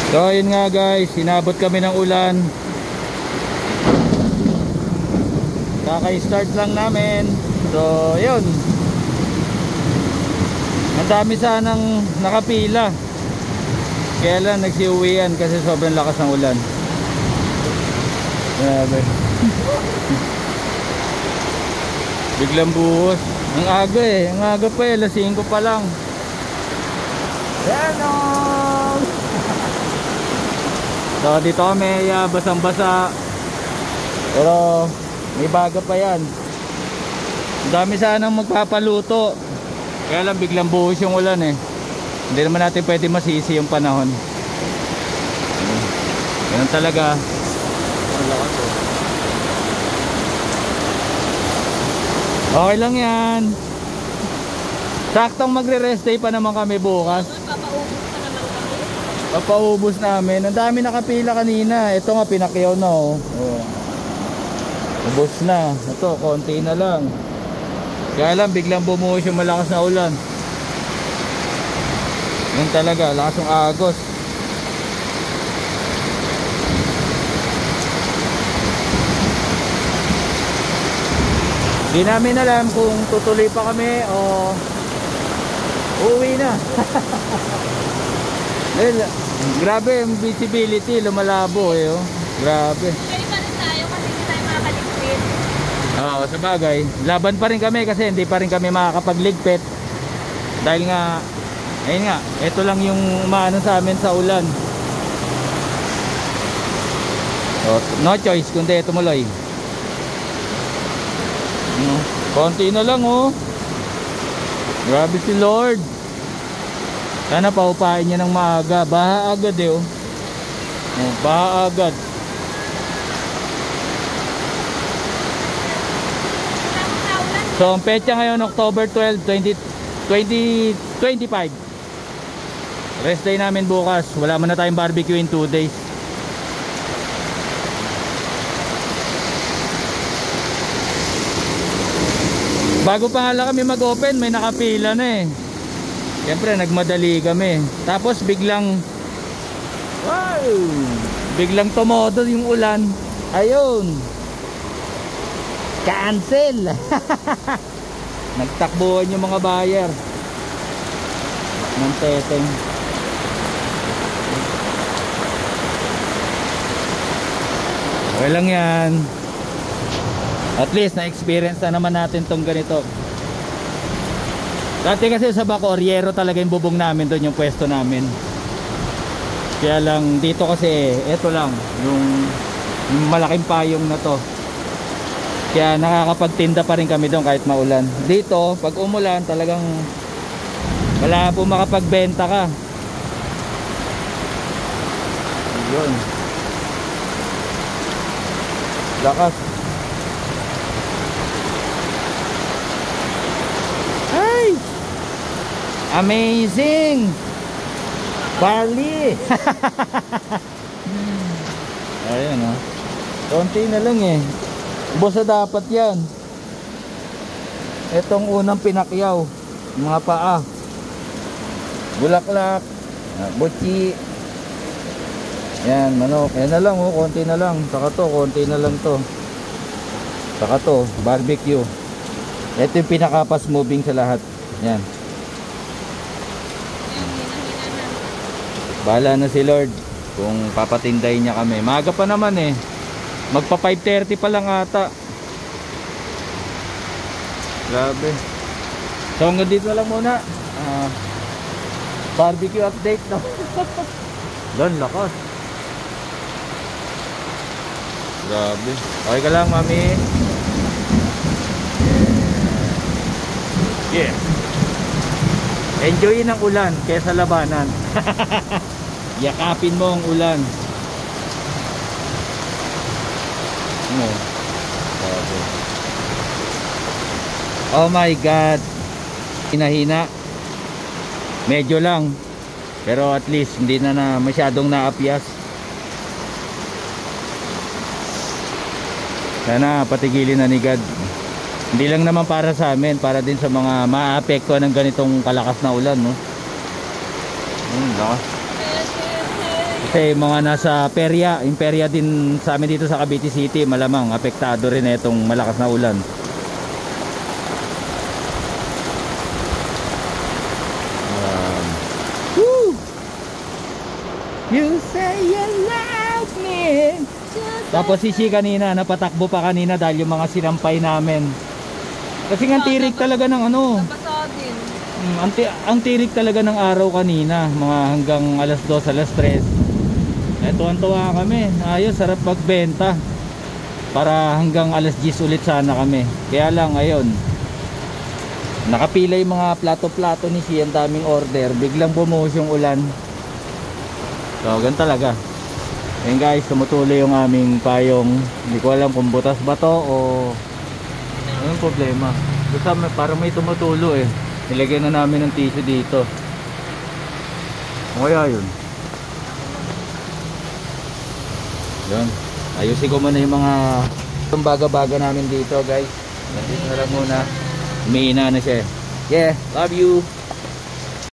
So yun nga guys, inabot kami ng ulan. Kaka-start lang namin. So yun, ang dami sanang nakapila, kaya lang nagsiuwian kasi sobrang lakas ng ulan. Grabe. Biglang buhos. Ang aga eh, ang aga pa eh, alas 5 pa lang. Hello. So dito kami, basang basa, pero may baga pa yan. Ang dami sanang magpapaluto, kaya lang biglang buhos yung ulan eh. Hindi naman natin pwede masisi yung panahon. Ganun talaga. Okay lang yan. Saktong magre-rest day pa naman kami bukas. Papaubos namin. Ang dami nakapila kanina. Ito nga pinakyaw na oh. Ubos na. Ito konti na lang. Kaya lang biglang bumuhos yung malakas na ulan. Yan talaga, lakas ng agos. Di namin alam kung tutuloy pa kami o uuwi na. Grabe yung visibility, lumalabo eh oh. Grabe. Pwede pa rin tayo kasi hindi tayo makakaligpit. Oo, sa bagay. Laban pa rin kami kasi hindi pa rin kami makakapagligpit. Dahil nga, ayun nga, ito lang yung umaano sa amin sa ulan. So, no choice kundi tumuloy. Konti na lang oh. Grabe si Lord. Sana paupain niya ng maaga. Baha agad eh oh. Baha agad. So ang petsa ngayon October 12, 2025. Rest day namin bukas. Wala man na tayong barbecue in 2 days. Bago pa nga lang kami mag-open, may nakapila na eh. Siyempre nagmadali kami. Tapos biglang biglang tumodo yung ulan. Ayun, cancel. Nagtakbuhan yung mga buyer ng teteng. Okay lang yan. At least na-experience na naman natin tong ganito. Dati kasi sa Bacooriero talaga yung bubong namin, doon yung pwesto namin. Kaya lang dito kasi eto lang yung malaking payong na to. Kaya nakakapagtinda pa rin kami doon kahit maulan. Dito pag umulan talagang wala po makapagbenta ka. Yun. Lakas. Ay! Amazing! Barley! Ayan oh. Konti na lang eh. Bosa dapat yan. Itong unang pinakyaw, mga paa, bulaklak, butchi, yan, manok. Yan na lang oh, konti na lang. Saka to, konti na lang to. Saka to, barbecue. Ito yung pinaka-fast moving sa lahat. Yan. Bahala na si Lord kung papatinday niya kami. Maaga pa naman eh. Magpa 5:30 pa lang ata. Grabe. So hanggang dito lang muna. Barbecue update no. Doon lakas. Grabe. Okay ka lang mami. Yeah. Enjoyin ang ulan kaysa labanan. Yakapin mo ang ulan. Oh my God. Hinahina. Medyo lang. Pero at least hindi na masyadong naapyas. Sana patigilin na ni God. Hindi lang naman para sa amin, para din sa mga maapektuhan ng ganitong kalakas na ulan, no? Lakas. Kasi mga nasa perya, yung perya din sa amin dito sa Cavite City, malamang apektado rin itong malakas na ulan. Woo! You say you love me. Tapos si kanina, napatakbo pa kanina dahil yung mga sinampay namin. Kasi nga tirik talaga ng ano. Nabasa din. Ang tirik talaga ng araw kanina, mga hanggang alas 2, alas 3. Eto ang tuwa kami. Ayos, sarap magbenta. Para hanggang alas 10 ulit sana kami. Kaya lang ngayon, nakapila yung mga plato-plato ni Sian, daming order. Biglang bumuhos yung ulan. So, ganun talaga. Ayan guys, tumutuloy yung aming payong. Hindi ko alam kung butas ba to o anong problema. Basta parang may tumutulo eh. Nilagyan na namin ng tissue dito. O kaya yun. Yun. Ayusin ko muna yung mga baga-baga namin dito guys. Nandito na lang muna. Umiina na siya. Yeah, love you.